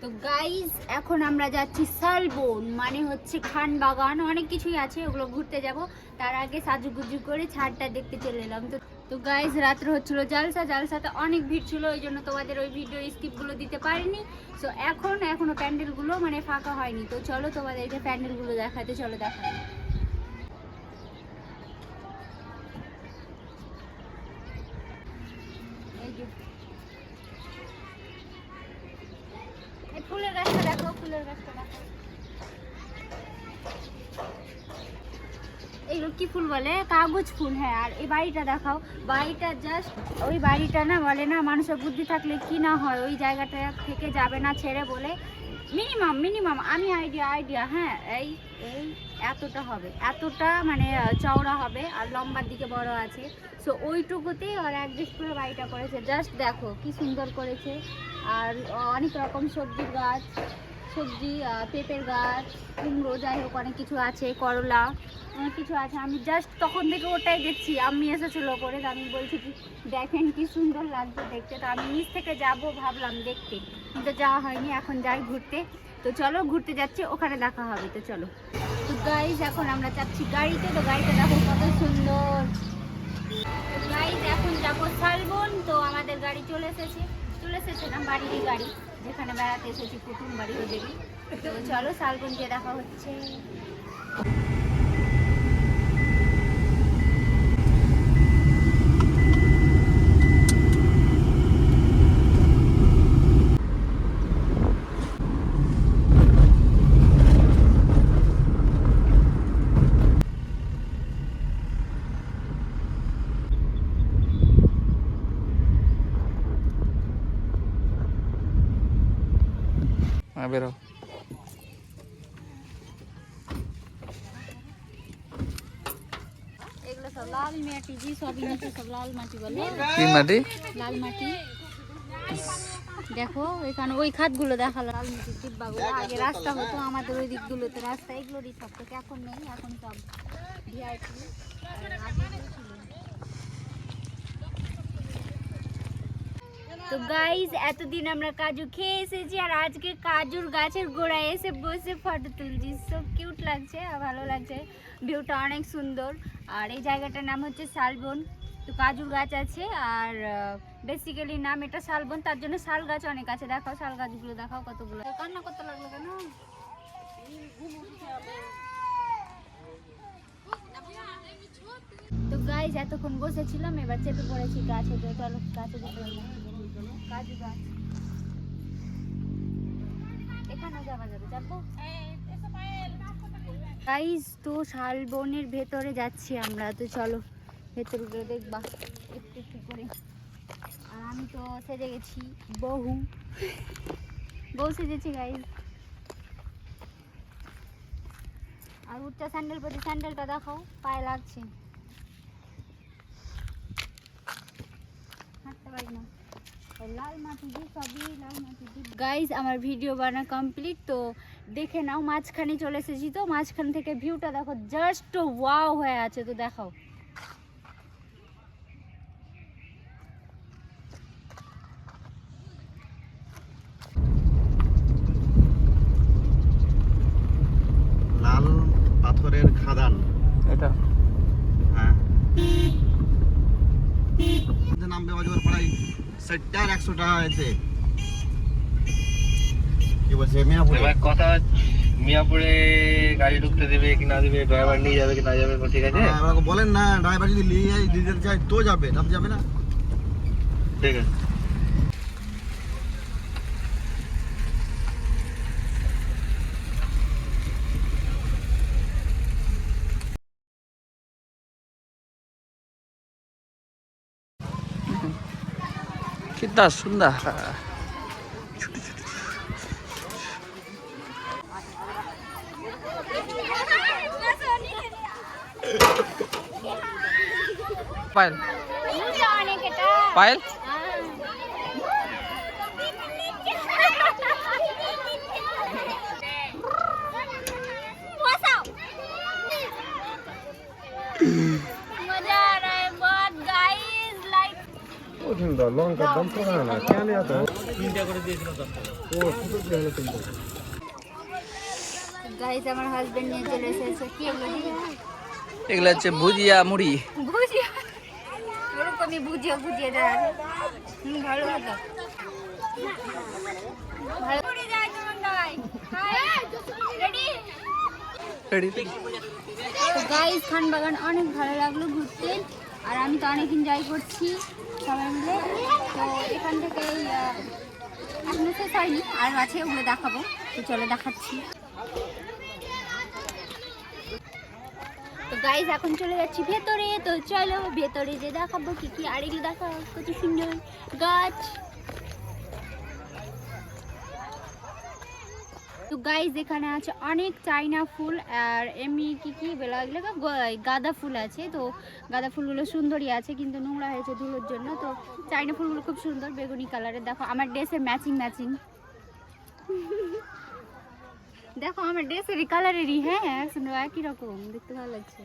তো গাইজ এখন আমরা যাচ্ছি শালবন, মানে হচ্ছে খান বাগান, অনেক কিছুই আছে, ওগুলো ঘুরতে যাব। তার আগে সাজুগুজু করে ছাদটা দেখতে চলে এলাম। তো গাইজ রাত্রে হচ্ছিল জালসাতে অনেক ভিড় ছিল, ওই জন্য তোমাদের ওই ভিডিও স্কিপগুলো দিতে পারিনি। সো এখনো প্যান্ডেলগুলো মানে ফাঁকা হয়নি। তো চলো তোমাদেরকে প্যান্ডেলগুলো দেখাতে, চলো দেখা। ফুলের গাছটা দেখো, ফুলের গাছটা দেখো, এগুলো কি ফুল বলে? কাগজ ফুল। হ্যাঁ, আর এই বাড়িটা দেখাও, বাড়িটা জাস্ট ওই বাড়িটা না বলে না মানুষের বুদ্ধি থাকলে কি না হয়, ওই জায়গাটা থেকে যাবে না ছেড়ে বলে মিনিমাম আমি আইডিয়া হ্যাঁ এই এই এতটা হবে, এতটা মানে চওড়া হবে আর লম্বার দিকে বড় আছে। সো ওইটুকুতেই ওরা অ্যাডজাস্ট করে বাড়িটা করেছে। জাস্ট দেখো কি সুন্দর করেছে। আর অনেক রকম সবজির গাছ, পেঁপের গাছ, কুমড়ো, যাই হোক অনেক কিছু আছে, করলা, অনেক কিছু আছে। আমি জাস্ট তখন থেকে ওটাই দেখছি, আমি এসেছিল ওপরে, আমি বলছি কি দেখেন কি সুন্দর লাগছে দেখতে। তো আমি নিচ থেকে যাব ভাবলাম দেখতে, কিন্তু যাওয়া হয়নি, এখন যাই ঘুরতে। তো চলো ঘুরতে যাচ্ছি, ওখানে দেখা হবে। তো চলো। তো গাইজ এখন আমরা যাচ্ছি গাড়িতে। তো গাড়িটা দেখো কত সুন্দর। গাইজ এখন যাবো শালবন। তো আমাদের গাড়ি চলে এসেছে না, বাড়িরই গাড়ি, যেখানে বেড়াতে এসেছি, কুটুম বাড়ি ওদেরই। তো চলো শালবন গিয়ে দেখা হচ্ছে। বেরো। এগুলো সব লাল মাটি, জি সবই নিচে সব লাল মাটি বলে। কি মাটি? লাল মাটি। দেখো এখানে ওই খাতগুলো দেখা, লাল মাটির ডিব্বাগুলো। আগে রাস্তা হতো আমাদের ওই দিকগুলোতে, রাস্তা এগুলোরই সব থেকে, এখন নেই, এখন সব ভিআইপি। তো গাইজ এতদিন আমরা কাজু খেয়ে এসেছি, আর আজকে কাজুর গাছের গোড়ায় এসে বসে ফটো তুলছি। সব কিউট লাগছে আর ভালো লাগছে, ভিউটা অনেক সুন্দর। আর এই জায়গাটার নাম হচ্ছে শালবন। তো কাজুর গাছ আছে, আর বেসিক্যালি নাম এটা শালবন, তার জন্য শাল গাছ অনেক আছে। দেখাও শাল গাছগুলো, দেখাও কতগুলো। কান্না করতে লাগলো কেন? তো গাইজ এতক্ষণ বসেছিলাম, এবার চেপে পড়েছি গাছে। তো চলো গাছে কাজু গাছ, এখানেও যাওয়া যাবে, যাবো। গাইজ তো শালবনের ভেতরে যাচ্ছি আমরা। তো চলো ভেতরে গিয়ে দেখবা একটু করে। আর আমি তো সেজে গেছি বউ সেজেছি গাইজ। আর উচ্চা স্যান্ডেল পরে, স্যান্ডেলটা দেখাও, পায়ে লাগছে, হাঁটতে পারি না, লাল মাটি দিয়ে সবই লাল মাটি দিয়ে। গাইজ আমার ভিডিও বানা কমপ্লিট, তো দেখে নাও। মাঝখানে চলে এসেছি, তো মাঝখান থেকে ভিউটা দেখো, জাস্ট ওয়াও হয়ে আছে। তো দেখাও। লাল পাথরের খাদান এটা। হ্যাঁ, নামবে অজর পড়াই 70 আর 100 টাকা হয়েছে। কি বলছে মিয়াপুরে? এবার কথা মিয়াপুরে গাড়ি ঢুকতে দেবে কি না দেবে, ড্রাইভার নিয়ে যাবে কি না যাবে, ঠিক আছে? হ্যাঁ, এবার বলেন না, ড্রাইভার যদি নিয়ে যায় ডিজেল চাই তো যাবে, না তো যাবে না। ঠিক আছে। कितना सुंदर। पायल पायल গাইস আমার হাজবেন্ড নিয়ে চলে এসেছে কি এগুলো এগুলো হচ্ছে ভুজিয়া মুড়ি। ভুজিয়া ওরকমই ভুজিয়া ভুজিয়া দেয় ভালো হতো ভালো করে যায় তোমার নাই রেডি তো গাইস খানবাগান অনেক ভালো লাগলো ঘুরতে আর আমি তো অনেক এনজয় করছি সবাই মিলে। তো এখান থেকে এখনো শেষ হয়নি আর আছে ওগুলো দেখাবো তো চলো দেখাচ্ছি। তো গাইস এখন চলে যাচ্ছি ভেতরে তো চলো ভেতরে যে দেখাবো কি কি আর এগুলো দেখা কত সুন্দর গাছ। তো গাইস এখানে আছে অনেক চাইনা ফুল আর এমনি কি কি বেলা এগুলো গাঁদা ফুল আছে। তো গাঁদা ফুলগুলো সুন্দরই আছে কিন্তু নোংরা হয়েছে ধুলোর জন্য। তো চাইনা ফুলগুলো খুব সুন্দর বেগুনি কালারের দেখো আমার ড্রেসে ম্যাচিং ম্যাচিং দেখো আমার ড্রেসের কালারেরই হ্যাঁ সুন্দর একই রকম দেখতে ভালো লাগছে।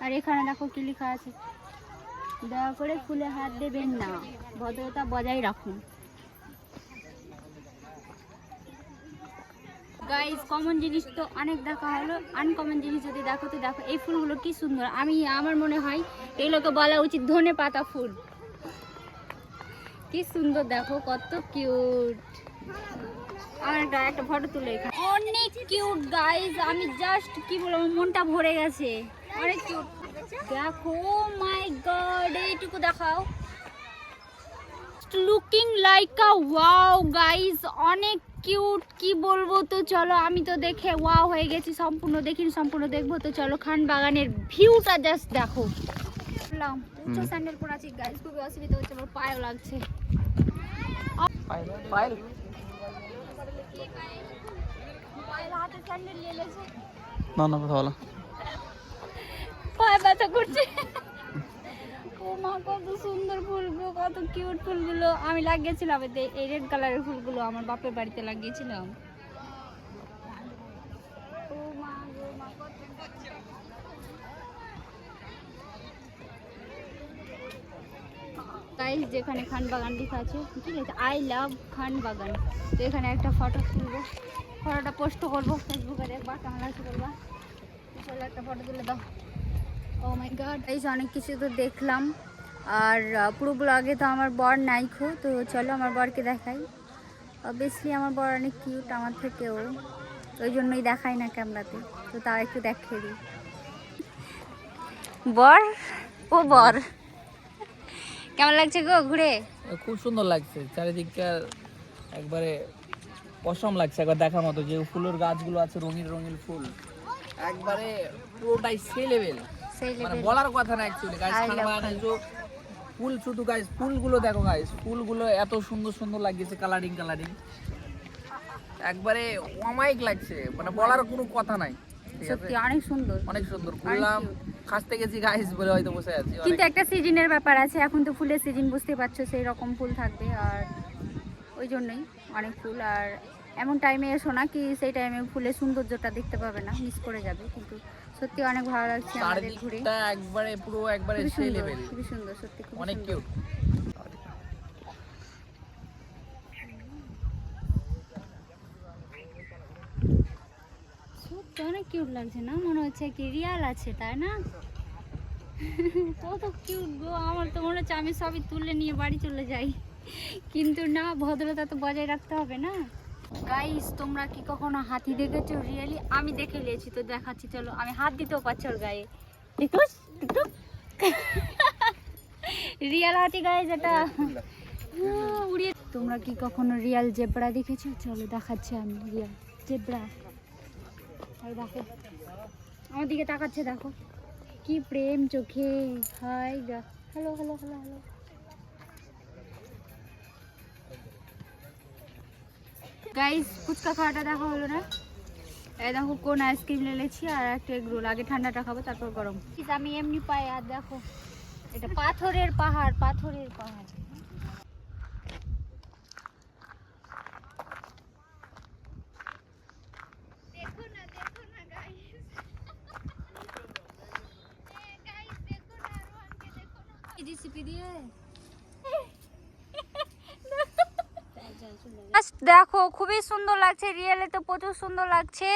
আর এখানে দেখো কি লেখা আছে দয়া করে ফুলে হাত দেবেন না ভদ্রতা বজায় রাখুন। গাইস কমন জিনিস তো অনেক দেখা হলো আনকমন জিনিস যদি দেখো তো দেখো এই ফুলগুলো কি সুন্দর। আমার মনে হয় এগুলোকে বলা উচিত ধনে পাতা ফুল। কি সুন্দর দেখো কত কিউট। আমার একটা ফটো তুলে এখানে অনেক কিউট গাইস আমি জাস্ট কি বলবো মনটা ভরে গেছে অনেক কিউট দেখো মাই গড এইটুকু দেখাও লুকিং লাইক আ ওয়াও গাইস অনেক কিউট কি বলবো। তো চলো আমি তো দেখে ওয়াও হয়ে গেছি সম্পূর্ণ দেখিনি সম্পূর্ণ দেখবো। তো চলো খানবাগানের ভিউটা জাস্ট দেখো। উঁচু স্যান্ডেল পরে আছি গাইস খুবই অসুবিধা হচ্ছে আমার পায়েও লাগছে। পায়েল হাতে স্যান্ডেল নিয়ে এসেছে না না কথা বলো পায়ে ব্যথা করছে। ও মা কত সুন্দর ফুলগুলো কত কিউট ফুলগুলো আমি লাগিয়েছিলাম এই রেড কালারের ফুলগুলো আমার বাপের বাড়িতে লাগিয়েছিলাম। ও মা গো মা কত গাইস যেখানে খানবাগান লেখা আছে কি লেখা আই লাভ খানবাগান। তো এখানে একটা ফটো তুলবো ফটোটা পোস্ট করবো ফেসবুকে দেখবা কেমন লাগছে বলবা। চলো একটা ফটো তুলে দাও। ও মাই গড গাইস অনেক কিছু তো দেখলাম আর পুরো ব্লগে তো আমার বর নাইখো। তো চলো আমার বরকে দেখাই। অবভিয়াসলি আমার বর অনেক কিউট আমার থেকেও ওই জন্যই দেখাই না ক্যামেরাতে। তো তাও একটু দেখিয়ে দিই বর ও বর কেমন লাগছে গো ঘুরে? খুব সুন্দর লাগছে চারিদিকটা একবারে অসম লাগছে একবার দেখার মতো যে ফুলের গাছগুলো আছে রঙিন রঙিন ফুল একবারে পুরোটাই সেই লেভেল মানে বলার কথা না অ্যাকচুয়ালি গাইস খানবাগানের যে ফুল শুধু গাইস ফুলগুলো দেখো গাইস ফুলগুলো এত সুন্দর সুন্দর লাগছে কালারিং কালারিং একবারে অমায়িক লাগছে মানে বলার কোনো কথা নাই। সত্যি অনেক সুন্দর অনেক সুন্দর ঘুরলাম খাসতে গেছি গাইস বলে হয়তো বসে আছি কিন্তু একটা সিজনের ব্যাপার আছে এখন তো ফুলের সিজন বুঝতে পারছো সেই রকম ফুল থাকবে আর ওই জন্যই অনেক ফুল আর এমন টাইমে এসো না কি সেই টাইমে ফুলের সৌন্দর্যটা দেখতে পাবে না মিস করে যাবে। কিন্তু সত্যি অনেক ভালো লাগছে আমাদের ঘুরে একবারে পুরো একবারে সেই লেভেল খুবই সুন্দর সত্যি খুব অনেক কিউট। সত্যি অনেক কিউট লাগছে না মনে হচ্ছে কি রিয়াল আছে তাই না কত কিউট গো আমার তো মনে হচ্ছে আমি সবই তুলে নিয়ে বাড়ি চলে যাই কিন্তু না ভদ্রতা তো বজায় রাখতে হবে না। গাইস তোমরা কি কখনো হাতি দেখেছো রিয়েলি? আমি দেখে নিয়েছি তো দেখাচ্ছি চলো আমি হাত দিতেও পারছি ওর গায়ে রিয়াল হাতি গায়ে যেটা উড়িয়ে। তোমরা কি কখনো রিয়াল জেব্রা দেখেছো? চলো দেখাচ্ছি আমি রিয়াল জেব্রা। দেখো আমার দিকে তাকাচ্ছে দেখো কি প্রেম চোখে হাই গা hello hello hello hello. Guys fuchka খাওয়াটা দেখা হলো না এই দেখো কোন আইসক্রিম নিয়েছি আর একটা এগ রোল আগে ঠান্ডাটা খাবো তারপর গরম। আমি এমনি পাই আর দেখো এটা পাথরের পাহাড় পাথরের পাহাড়। দেখো না গাইস গাইস দেখো না রোহানকে দেখো না জিসিপি দিয়ে। দেখো খুবই সুন্দর লাগছে, রিয়েলে তো প্রচুর সুন্দর লাগছে।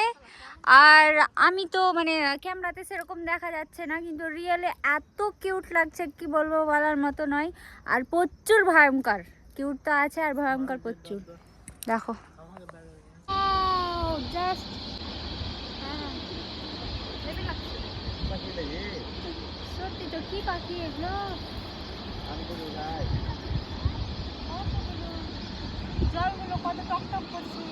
আর আমি তো মানে ক্যামেরাতে সেরকম দেখা যাচ্ছে না, কিন্তু রিয়েলে এত কিউট লাগছে কি বলবো, বলার মতো নয়। আর প্রচুর ভয়ঙ্কর, কিউট তো আছে আর ভয়ঙ্কর প্রচুর। দেখো জাস্ট সত্যি তো, কি পাখি এগুলো, জলগুলো কত টক টক করছে।